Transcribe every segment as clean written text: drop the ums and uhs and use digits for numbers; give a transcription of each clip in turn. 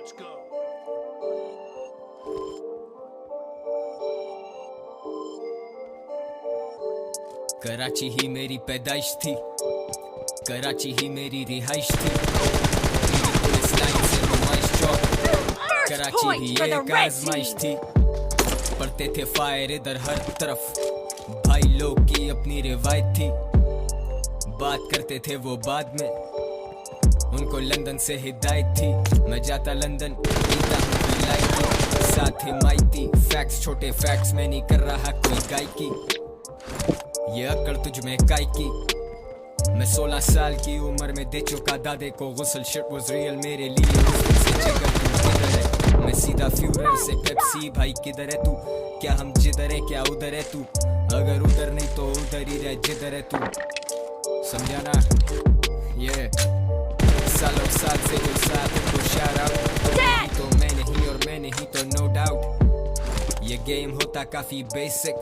Let's go. Karachi ही मेरी पैदाइश थी, कराची ही मेरी रिहाइश थी, पुलिस लाइन से नुमाइश चौक, कराची ही एक आजमाइश थी। पढ़ते थे फायर इधर हर तरफ, भाई लोग की अपनी रिवायत थी। बात करते थे वो बाद में, उनको लंदन से हिदायत थी। मैं जाता लंदन, पीता हूँ लाइकी, साथ ही माइती। फैक्ट्स छोटे फैक्ट्स, मैं नहीं कर रहा कोई गायकी, ये अकड़ तुझ में काई की। मैं 16 साल की उम्र में दे चुका दादे को गुस्ल, शिट वाज रियल मेरे लिए उस दिन से जगह तू किधर है। मैं सीधा फ्यूरल से पेप्सी, भाई किधर है तू, क्या हम जिधर है क्या उधर है तू, अगर उधर नहीं तो उधर ही रह जिधर है तू, समझा ना। ये सालों साल से जो साथ है तो शाउट आउट, तो मैं नहीं और मैं नहीं तो नो डाउट। ये गेम होता काफी बेसिक,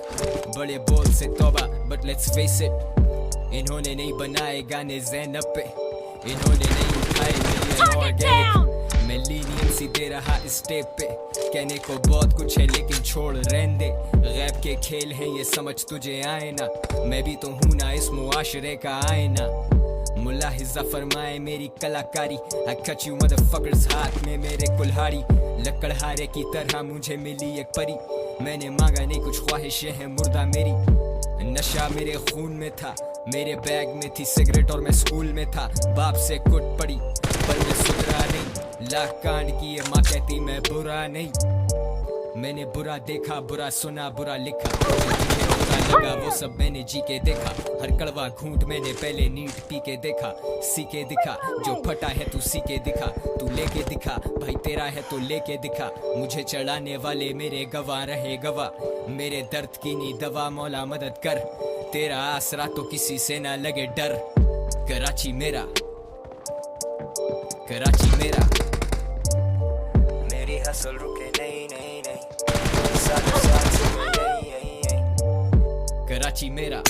बड़े बोल से तौबा बट लेट्स फेस इट। इन्होंने नहीं बनाए गाने ज़ैनब पे, इन्होंने नहीं उठाए मेरी ऑर्गेनिक। मैं लीनियंसी दे रहा इस स्टेप पे, कहने को बहुत कुछ है लेकिन छोड़ रहने दे। गैब के खेल हैं ये समझ तुझे आए ना, मैं भी तो हूँ ना इस मुआशरे का आईना। मुलाहिजा फरमाए मेरी कलाकारी, I cut you motherfuckers, हाथ में मेरे कुल्हाड़ी। लकड़हारे की तरह मुझे मिली एक परी, मैंने मांगा नहीं कुछ ख्वाहिशें हैं मुर्दा मेरी। नशा मेरे खून में था, मेरे बैग में थी सिगरेट और मैं स्कूल में था। बाप से कुट पड़ी पर मैं सुधरा नहीं, लाख कांड किए माँ कहती मैं बुरा नहीं। मैंने बुरा देखा, बुरा सुना, बुरा लिखा, लगा वो सब मैंने जी के देखा। हर कड़वा घूंट मैंने पहले नीट पी के देखा। सीखे दिखा जो फटा है तू सीखे दिखा, तू लेके दिखा भाई तेरा है तो लेके दिखा। मुझे चढ़ाने वाले मेरे गवाह रहे गवाह, मेरे दर्द की नी दवा मौला मदद कर। तेरा आसरा तो किसी से ना लगे डर। कराची मेरा, कराची मेरा, मेरी हसल रुके नहीं नहीं नहीं, सालों साल से कराची मेरा,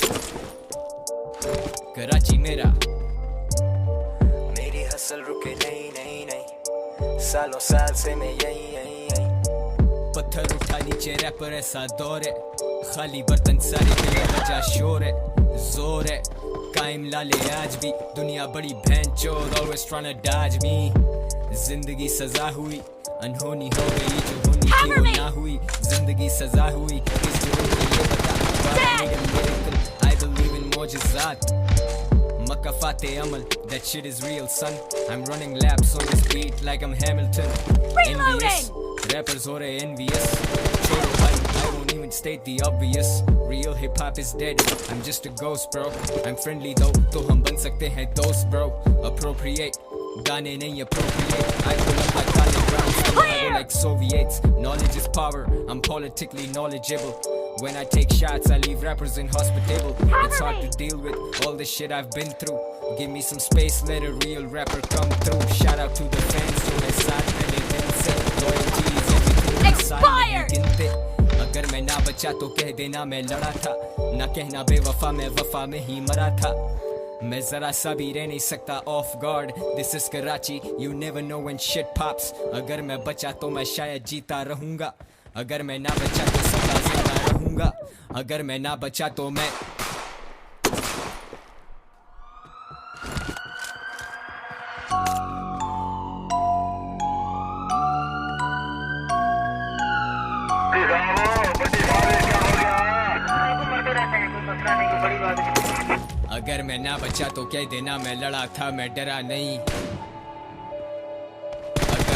कराची मेरा, मेरी हसल रुके नहीं नहीं नहीं, सालों साल से मैं यही यही यही। पत्थर उठा नीचे रैपर ऐसा दौर है, खाली बर्तन सारे बिना वजह शोर है। जोर है कायम लाले आज भी, दुनिया बड़ी भैन चोद, always trying to dodge me। जिंदगी सजा हुई, अनहोनी हो गई जो होनी थी वो ना हुई। जिंदगी सजा हुई किस जुर्म के ये बता, I believe in मोजज़ात, मकाफ़ाते Amal, that shit is real son। I'm running laps on this beat like I'm Hamilton। Envious, rappers हो रहे envious, छोड़ो भाई I won't even state the obvious। Real hip hop is dead, I'm just a ghost bro। I'm friendly though, तो हम बन सकते हैं दोस्त bro। Appropriate, गाने नहीं appropriate, I pull up like college rounds, I go like Soviets। Knowledge is power, I'm politically knowledgeable। When I take shots, I leave rappers inhospitable। It's hard to deal with all the shit I've been through। Give me some space, let a real rapper come through। Shout out to the fans जो है साथ मैंने दिन से, loyalty is everything, साल नहीं गिनते। अगर मैं ना बचा तो कह देना मैं लड़ा था, ना कहना बेवफा मैं वफा में ही मरा था। मैं जरा सा भी रह नहीं सकता off guard। This is Karachi, you never know when shit pops। अगर मैं बचा तो मैं शायद जीता रहूँगा, अगर मैं ना बचा तो सदा जिंदा रहूँगा, अगर मैं ना बचा तो मैं अगर मैं ना बचा तो कह देना मैं लड़ा था, मैं डरा नहीं। अगर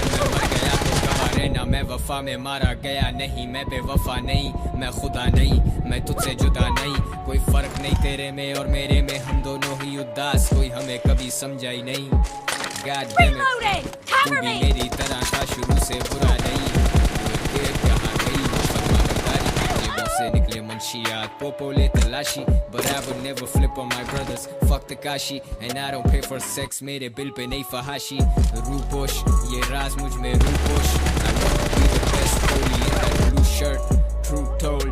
मैं मर गया तो गवा रहना, मैं वफा में मारा गया नहीं। मैं बेवफा नहीं, मैं खुदा नहीं, मैं तुझसे जुदा नहीं। कोई फर्क नहीं तेरे में और मेरे में, हम दोनों ही उदास, कोई हमें कभी समझा ही नहीं। God damn it, तू भी मेरी तरह था शुरू से बुरा नहीं। से निकले मंशियात, पोपो ले तलाशी, but I would never flip on my brothers। Fuck Takashi and I don't pay for sex, मेरे बिल पे नहीं फहाशी। रूपोश ये राज मुझ में Ruposh, I want to be the best holy in that blue shirt। Truth told,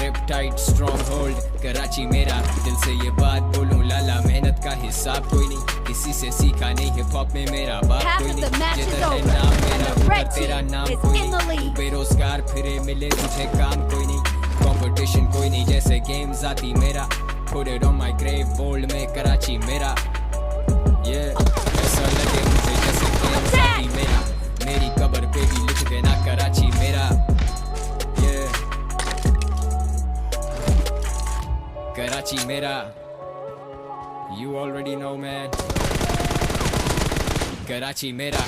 reptile tight strong hold Karachi मेरा। दिल से ये बात बोलूं लाला, मेहनत का हिसाब कोई नहीं, किसी से सीखा नहीं हिप हॉप में मेरा बाप कोई नहीं। जिधर है नाम मेरा उधर तेरा नाम कोई नहीं, बेरोजगार फिरे मिले तुझे काम कोई नहीं, कंपटीशन कोई नहीं, जैसे गेम्स आती मेरा। Put it on my grave bold में कराची मेरा, ऐसा लगे मुझे जैसे गेम्स आती मेरा, मेरी कब्र पे भी लिख देना कराची मेरा। कराची मेरा, you already know man, Karachi मेरा।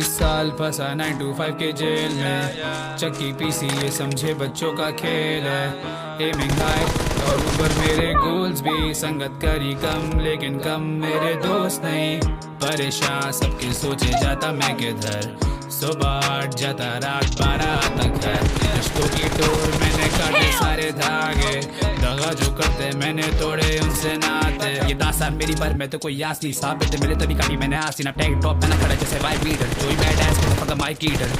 साल फंसा 9 to 5 के जेल में, चक्की पीसी ये समझे बच्चों का खेल है। एमिंग हाई और ऊपर मेरे गोल्स भी, संगत करी कम लेकिन कम मेरे दोस्त नहीं। परेशान सबके सोचे जाता मैं किधर, सुबह 8 जाता रात 12 तक है। रिश्तों की डोर मैंने काटे सारे धागे, दगा जो करते मैंने तोड़े उनसे नाते। ये दास्तान मेरी पर मैं तो कोई असली साबित मिले तभी कभी मैंने आसी ना टैग टॉप मैंने खड़ा जैसे वाइब लीडर, कोई बैड एस में फका माइक लीडर।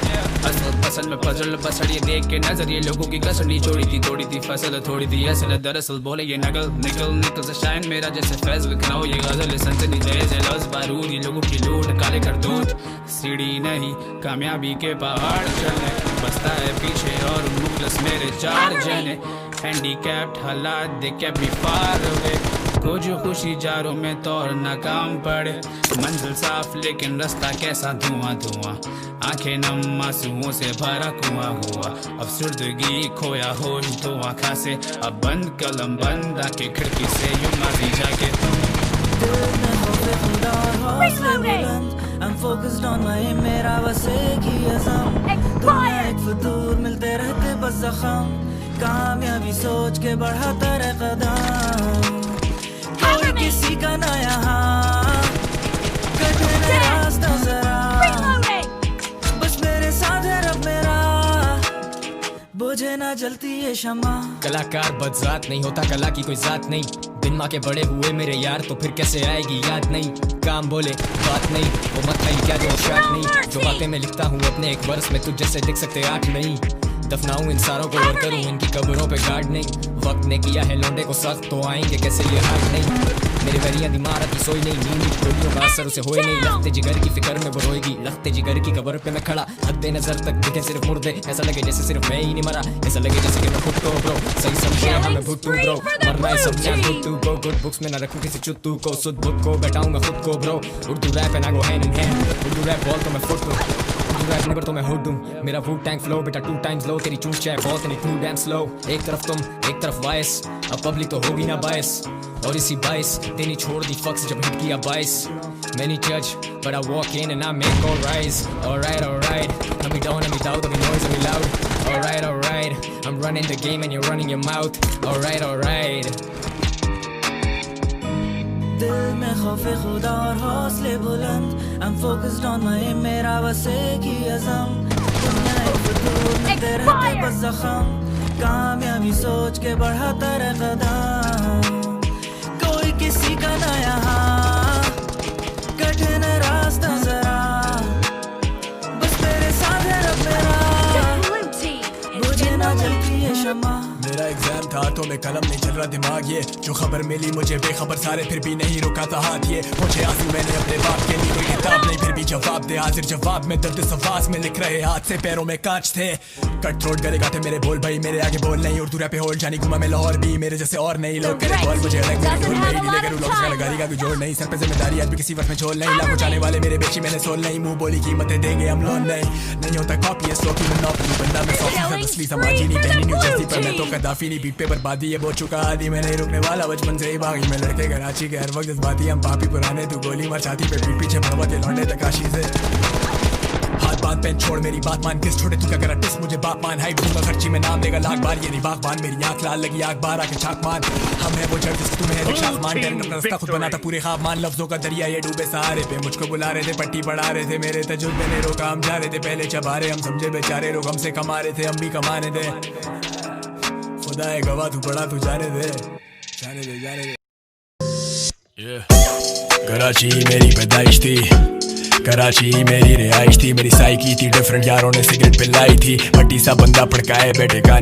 असल में पजल बसड़ ये देख के नजर ये लोगों की कसड़ी जोड़ी थी, तोड़ी थी फसल थोड़ी थी असल, दरअसल बोले ये नकल निकल निकल से शाइन मेरा जैसे फैज लिखना ये गजल सनसनी जैसे लफ्ज बारूद, ये लोगों की लूट काले कर दूध। सीढ़ी नहीं कामयाबी के पहाड़ चढ़ने, बसता है पीछे और मुखलस मेरे 4 जने। हैंडीकैप्ड हालात देख के भी पार हो गए, कुछ खुशी जारों में तो और नाकाम पड़े। मंजिल साफ लेकिन रास्ता कैसा धुआं धुआं, आंखें नम आंसुओं से भरा कुआं हुआ। अफसुर्दगी खोया होश तो आँखा से, अब बंद कलम बंद आके खिड़की से यूं मारी जाके। I'm focused on my aim, मेरा बस एक ही अज़म, दुनिया एक फतूर मिलते रहते बस ज़ख़म, कामयाबी सोच के बढ़ाता रहे कदम, कोई किसी का ना यहाँ, कठिन रास्ता जरा, बस मेरे साथ है रब मेरा, बुझे ना जलती ये शमा। कलाकार बदजात नहीं होता, कला की कोई जात नहीं, बिन माँ के बड़े हुए मेरे यार तो फिर कैसे आएगी याद नहीं। काम बोले बात नहीं, वो मत खाई क्या जो शायद नहीं, जो बातें मैं लिखता हूँ अपने एक वर्ष में तुझ जैसे दिख सकते 8 नहीं। दफनाऊं इन सारों को और करूं इनकी कब्रों पे गार्ड नहीं, वक्त ने किया है लौंडे को सख्त तो आएंगे कैसे ये हाथ नहीं। मेरी वरियां दिमाग की सोई नहीं, नींद गोलियों का असर उसे होए नहीं, लगते जिगर की फिक्र में वो रोएगी, लगते जिगर की कब्र पे मैं खड़ा, हद नजर तक दिखे सिर्फ मुर्दे, ऐसा लगे जैसे सिर्फ मैं ही नहीं मरा, ऐसा लगे जैसे कि मैं खुद को ब्रो सही समझे मैं भुट्टू ब्रो, मरना है समझा भुट्टू को, गुड बुक्स में ना रखूं किसी चुत्तू को, सुध बुद्ध को बैठाऊं मैं खुद को ब्रो। उर्दू रैप है ना go hand in hand, Urdu rap बॉल तो मैं फुट दूं, उर्दू रैप नेवर तो मैं हुड दूं, मेरा वुड टैंक फ्लो बेटा 2 times लो, तेरी चूंच है बहुत नहीं 2 damn slow। एक तरफ तुम एक तरफ वाइस, अब पब्लिक तो होगी ना बायस, और इसी बाइस देनी छोड़ दी फक्स जब हिट किया 22। Many judge but I walk in and I make all rise, alright alright, I'm down I'm without I'm noise I'm loud, alright alright, I'm running the game and you're running your mouth, alright alright। दिल में खौफे खुदा और हौसले बुलंद, I'm focused on my aim, मेरा बस एक ही अज़म, दुनिया एक फतूर मिलते रहते बस ज़ख़म, कामयाबी सोच के बढ़ाता रहे कदम, कोई किसी का ना यहाँ, कठिन रास्ता जरा, बस मेरे साथ है रब मेरा, बुझे ना जलती है शमा। मेरा एग्जाम था तो मैं कलम नहीं चल रहा दिमाग, ये जो खबर मिली मुझे बेखबर सारे फिर भी नहीं रुका था हाथ, ये मुझे आंसू मैंने अपने बाप के लिए कोई किताब नहीं फिर भी जवाब दे, हाजिर जवाब में दर्द सवास में लिख रहे हाथ से पैरों में कांच थे, कट थ्रोट गले गाते मेरे बोल भाई मेरे आगे बोल नहीं, उर्दू रैप पे होल्ड जानी घुमा मैं लाहौर भी, मेरे जैसे और नहीं लोग करे कॉल मुझे अलग मेरी ढूंढ नहीं नीले करूँ लोग गाड़ी का कोई जोड़ नहीं, सर पे जिम्मेदारी आज भी किसी वक्त में छोड़ नहीं, लाखों जाने वाले मेरे बेची मैंने सोल नहीं, मुंह बोली कीमतें देंगे हम लोन नहीं होता कॉपी है स्लो की मोनोपोली, बंदा मैं सॉफ्ट असली समाजी नहीं पहनी न्यू जर्सी पर मैं तो कदाफी नहीं, बीट पे बर्बादी है बहुत चुका आदि मैं नहीं रुकने वाला, बचपन से ही भागी मैं लड़के कराची के हर वक्त जज्बाती हम पापी पुराने, तू गोली मार छाती पे पीठ पीछे भड़वा के लौंडे तकाशी से। बात पेन छोड़ मेरी बात मान किस छोटे तू क्या करा टिस मुझे बाप मान हाइप दूंगा खर्ची में नाम देगा लाख बार ये नहीं बागबान मेरी आंख लाल लगी आग बार आके छाक मान हम है वो जड़ जिसको तुम्हें है शाख मान टेरेंट अपना रास्ता खुद बनाता पूरे ख्वाब मान लफ्जों का दरिया ये डूबे सहारे पे मुझको बुला रहे थे पट्टी बढ़ा रहे थे मेरे तजुर्बे ने रोका हम जा रहे थे पहले चबारे हम समझे बेचारे लोग हमसे कमा रहे थे हम भी कमाने थे खुदा है गवाह तू बड़ा तू जाने दे जाने दे कराची मेरी पैदाइश थी कराची मेरी रिहाइश थी मेरी साइकी थी डिफरेंट यारों ने सिगरेट पिलाई थी भट्टी सा बंदा पड़काए बैठे का